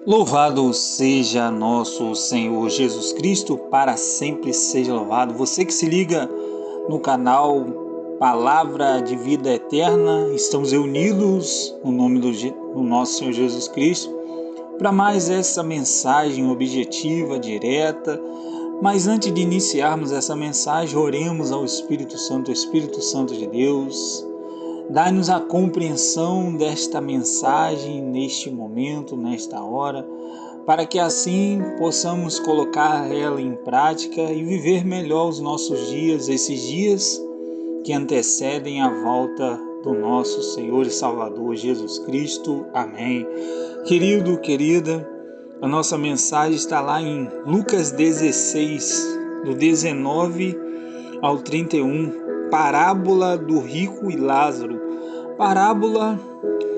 Louvado seja nosso Senhor Jesus Cristo, para sempre seja louvado. Você que se liga no canal Palavra de Vida Eterna, estamos reunidos no nome do nosso Senhor Jesus Cristo para mais essa mensagem objetiva, direta. Mas antes de iniciarmos essa mensagem, oremos ao Espírito Santo de Deus. Dai-nos a compreensão desta mensagem neste momento, nesta hora, para que assim possamos colocar ela em prática e viver melhor os nossos dias, esses dias que antecedem a volta do nosso Senhor e Salvador Jesus Cristo. Amém. Querido, querida, a nossa mensagem está lá em Lucas 16, do 19 ao 31, parábola do rico e Lázaro, parábola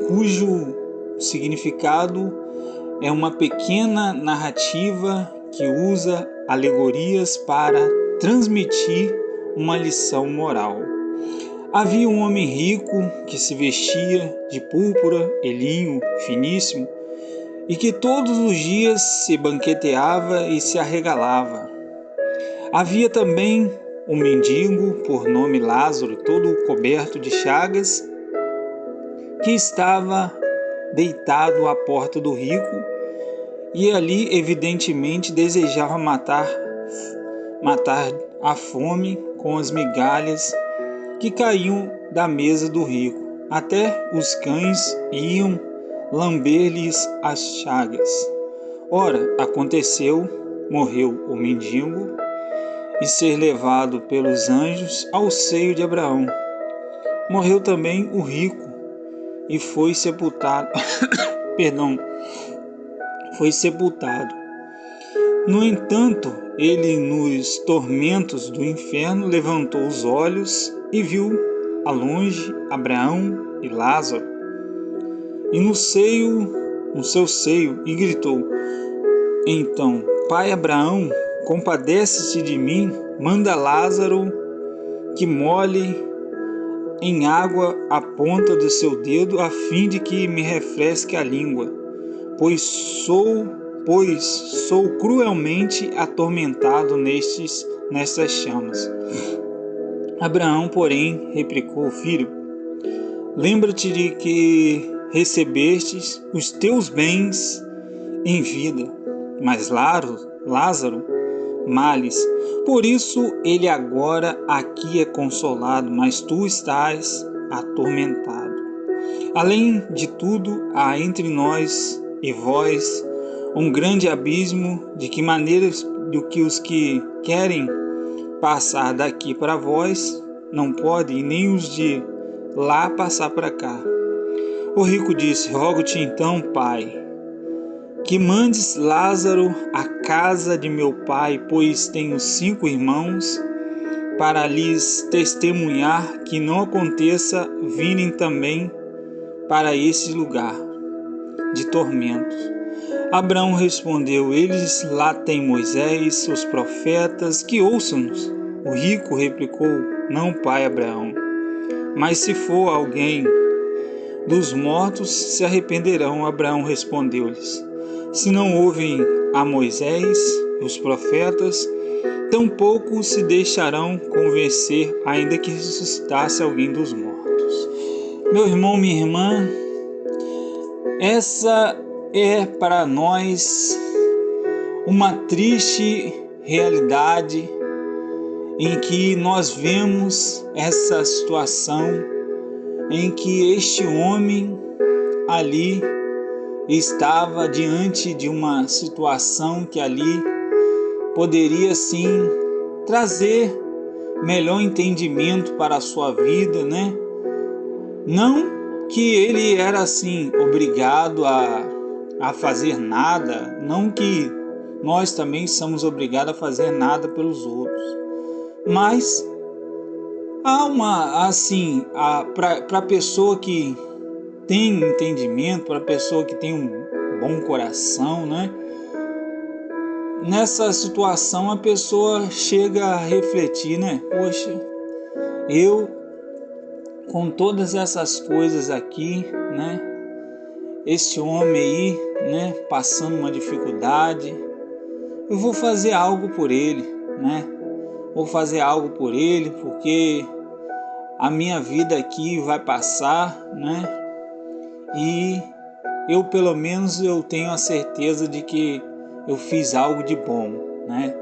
cujo significado é uma pequena narrativa que usa alegorias para transmitir uma lição moral. Havia um homem rico que se vestia de púrpura e linho finíssimo e que todos os dias se banqueteava e se arregalava. Havia também um mendigo, por nome Lázaro, todo coberto de chagas, que estava deitado à porta do rico e ali evidentemente desejava matar a fome com as migalhas que caíam da mesa do rico. Até os cães iam lamber-lhes as chagas. Ora, aconteceu, morreu o mendigo e ser levado pelos anjos ao seio de Abraão. Morreu também o rico e foi sepultado. Foi sepultado. No entanto, ele nos tormentos do inferno levantou os olhos e viu a longe Abraão e Lázaro, e no seu seio, e gritou: Então, pai Abraão, compadece-te de mim, manda Lázaro que molhe em água a ponta do seu dedo, a fim de que me refresque a língua, pois sou cruelmente atormentado nestas chamas. Abraão, porém, replicou: Filho, lembra-te de que recebestes os teus bens em vida, mas Lázaro males. Por isso ele agora aqui é consolado, mas tu estás atormentado. Além de tudo, há entre nós e vós um grande abismo, de que maneira do que os que querem passar daqui para vós não podem, nem os de lá passar para cá. O rico disse: Rogo-te então, pai, que mandes Lázaro à casa de meu pai, pois tenho 5 irmãos, para lhes testemunhar que não aconteça virem também para esse lugar de tormentos. Abraão respondeu: Eles lá têm Moisés, os profetas, que ouçam-nos. O rico replicou: Não, pai Abraão, mas se for alguém dos mortos, se arrependerão. Abraão respondeu-lhes: Se não ouvem a Moisés e os profetas, tampouco se deixarão convencer, ainda que ressuscitasse alguém dos mortos. Meu irmão, minha irmã, essa é para nós uma triste realidade em que nós vemos essa situação em que este homem ali estava diante de uma situação que ali poderia sim trazer melhor entendimento para a sua vida, né? Não que ele era assim obrigado a fazer nada, não que nós também somos obrigados a fazer nada pelos outros, mas há uma, assim, para a pessoa que tem entendimento, para a pessoa que tem um bom coração, né? Nessa situação a pessoa chega a refletir, né? Poxa, eu com todas essas coisas aqui, né? Esse homem aí, né, passando uma dificuldade, eu vou fazer algo por ele, né? Vou fazer algo por ele, porque a minha vida aqui vai passar, né? E eu, pelo menos, eu tenho a certeza de que eu fiz algo de bom, né?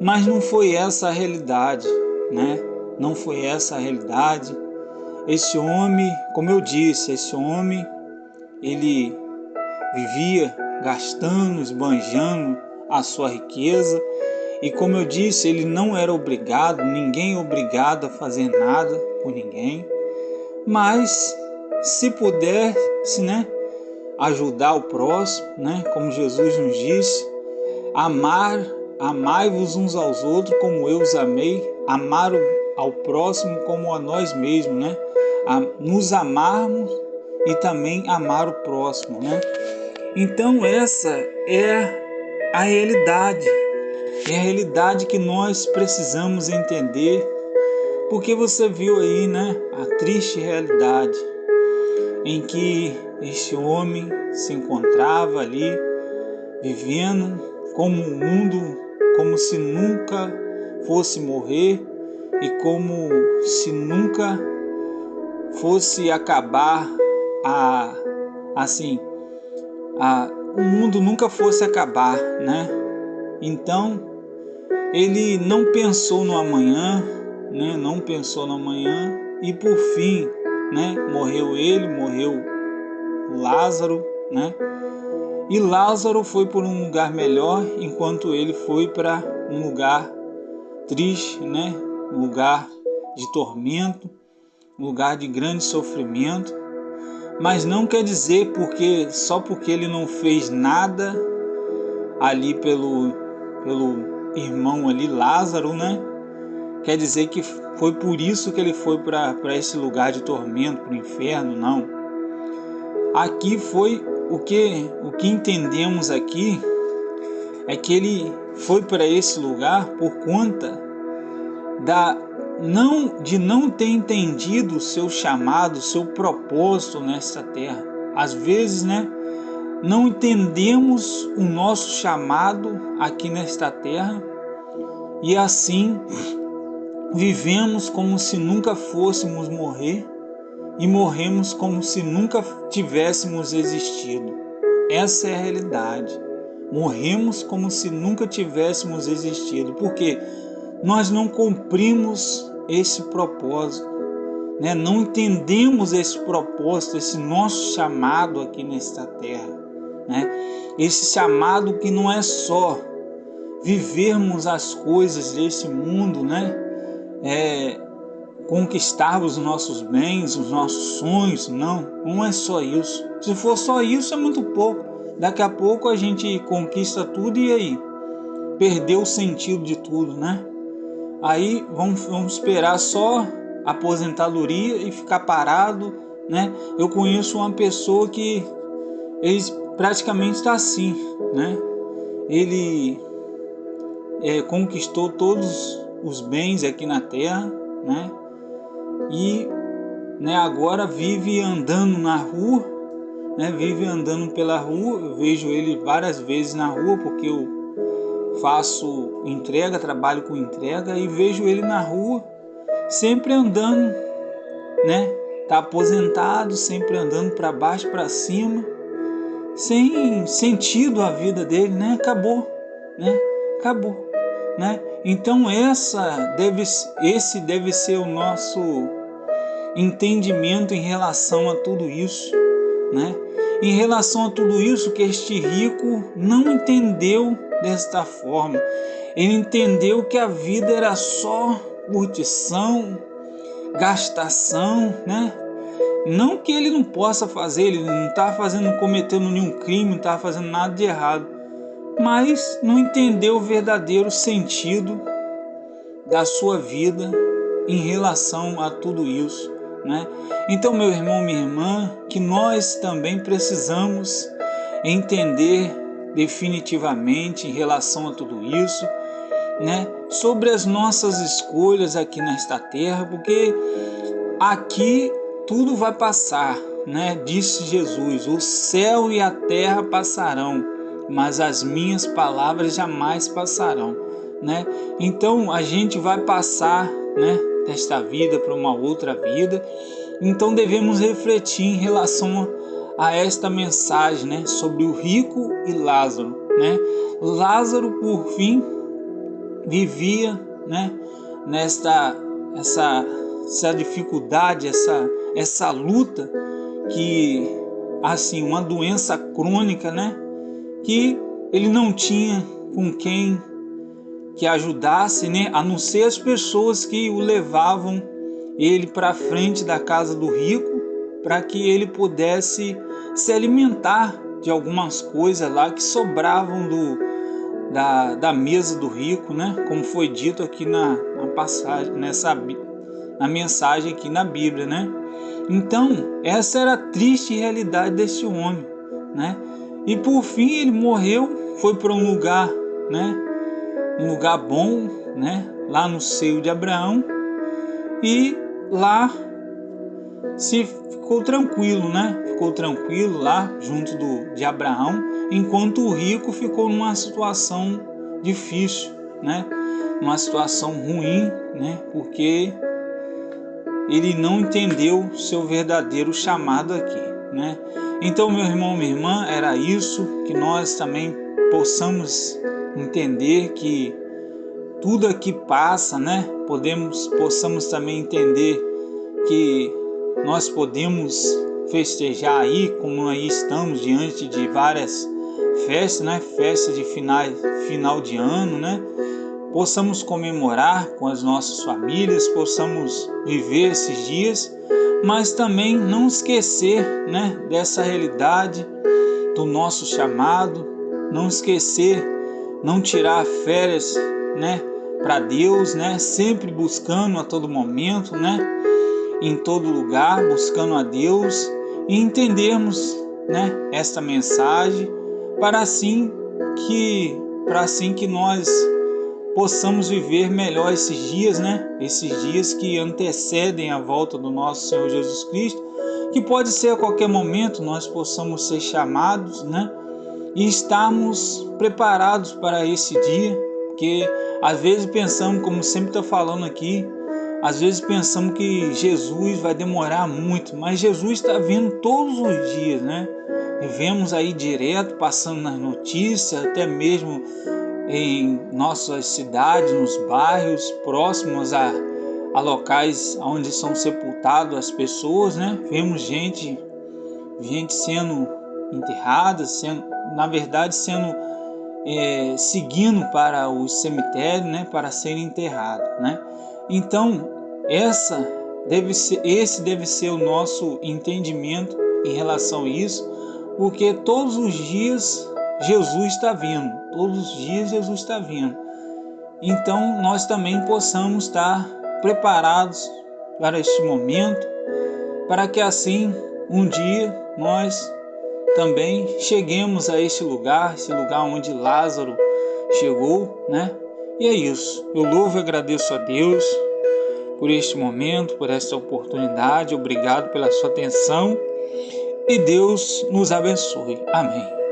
Mas não foi essa a realidade, né? Não foi essa a realidade. Esse homem, como eu disse, esse homem, ele vivia gastando, esbanjando a sua riqueza. E como eu disse, ele não era obrigado, ninguém é obrigado a fazer nada por ninguém. Mas se pudesse, né, ajudar o próximo, né, como Jesus nos disse, amai-vos uns aos outros como eu os amei, amar ao próximo como a nós mesmos, né? Nos amarmos e também amar o próximo, né? Então essa é a realidade que nós precisamos entender, porque você viu aí, né, a triste realidade em que este homem se encontrava ali, vivendo como um mundo, como se nunca fosse morrer e como se nunca fosse acabar o mundo nunca fosse acabar, né? Então ele não pensou no amanhã, né? Não pensou no amanhã e por fim, né? Morreu Lázaro, né? E Lázaro foi para um lugar melhor, enquanto ele foi para um lugar triste, né? Um lugar de tormento, um lugar de grande sofrimento. Mas não quer dizer só porque ele não fez nada ali pelo irmão ali, Lázaro, né? Quer dizer que foi por isso que ele foi para esse lugar de tormento, para o inferno, não. Aqui foi o que entendemos aqui é que ele foi para esse lugar por conta de não ter entendido o seu chamado, o seu propósito nessa terra. Às vezes, né, não entendemos o nosso chamado aqui nesta terra e assim vivemos como se nunca fôssemos morrer e morremos como se nunca tivéssemos existido. Essa é a realidade. Morremos como se nunca tivéssemos existido, porque nós não cumprimos esse propósito, né? Não entendemos esse propósito, esse nosso chamado aqui nesta terra, né? Esse chamado que não é só vivermos as coisas desse mundo, né? Conquistarmos os nossos bens, os nossos sonhos, não é só isso. Se for só isso é muito pouco. Daqui a pouco a gente conquista tudo e aí? Perdeu o sentido de tudo, né? Aí vamos esperar só a aposentadoria e ficar parado, né? Eu conheço uma pessoa que ele praticamente está assim, né? Ele conquistou todos os bens aqui na terra, né? E, né, agora vive andando na rua, né? Vive andando pela rua. Eu vejo ele várias vezes na rua porque eu faço entrega, trabalho com entrega e vejo ele na rua, sempre andando, né? Tá aposentado, sempre andando para baixo, para cima, sem sentido a vida dele, né? Acabou, né? Acabou, né? Então esse deve ser o nosso entendimento em relação a tudo isso, né? Em relação a tudo isso que este rico não entendeu desta forma. Ele entendeu que a vida era só curtição, gastação, né? Não que ele não possa fazer, ele não está cometendo nenhum crime, não está fazendo nada de errado, mas não entendeu o verdadeiro sentido da sua vida em relação a tudo isso, né? Então, meu irmão, minha irmã, que nós também precisamos entender definitivamente em relação a tudo isso, né? Sobre as nossas escolhas aqui nesta terra, porque aqui tudo vai passar, né, disse Jesus: o céu e a terra passarão, mas as minhas palavras jamais passarão, né? Então a gente vai passar, né, desta vida para uma outra vida. Então devemos refletir em relação a esta mensagem, né, sobre o rico e Lázaro, né? Lázaro, por fim, vivia, né, essa dificuldade, essa luta, que assim, uma doença crônica, né, que ele não tinha com quem que ajudasse, né, a não ser as pessoas que o levavam ele para frente da casa do rico, para que ele pudesse se alimentar de algumas coisas lá que sobravam da mesa do rico, né? Como foi dito aqui na passagem, na mensagem aqui na Bíblia, né? Então, essa era a triste realidade desse homem, né? E por fim ele morreu, foi para um lugar, né? Um lugar bom, né? Lá no seio de Abraão, e lá se ficou tranquilo, né? Ficou tranquilo lá junto de Abraão, enquanto o rico ficou numa situação difícil, né? Uma situação ruim, né? Porque ele não entendeu seu verdadeiro chamado aqui, né? Então, meu irmão, minha irmã, era isso, que nós também possamos entender que tudo aqui passa, né? Possamos também entender que nós podemos festejar aí, como aí estamos diante de várias festas, né? Festas de final de ano, né? Possamos comemorar com as nossas famílias, possamos viver esses dias, mas também não esquecer, né, dessa realidade do nosso chamado, não esquecer, não tirar férias, né, para Deus, né, sempre buscando a todo momento, né, em todo lugar, buscando a Deus, e entendermos, né, esta mensagem para assim que nós possamos viver melhor esses dias, né? Esses dias que antecedem a volta do nosso Senhor Jesus Cristo, que pode ser a qualquer momento nós possamos ser chamados, né? E estarmos preparados para esse dia, porque às vezes pensamos, como sempre estou falando aqui, às vezes pensamos que Jesus vai demorar muito, mas Jesus está vindo todos os dias, né? E vemos aí direto, passando nas notícias, até mesmo em nossas cidades, nos bairros próximos a locais onde são sepultadas as pessoas, né? Vemos gente sendo enterrada, seguindo para o cemitério, né? Para serem enterrados, né? Então, esse deve ser o nosso entendimento em relação a isso, porque todos os dias Jesus está vindo, todos os dias Jesus está vindo. Então nós também possamos estar preparados para este momento, para que assim um dia nós também cheguemos a esse lugar onde Lázaro chegou, né? E é isso, eu louvo e agradeço a Deus por este momento, por esta oportunidade, obrigado pela sua atenção e Deus nos abençoe. Amém.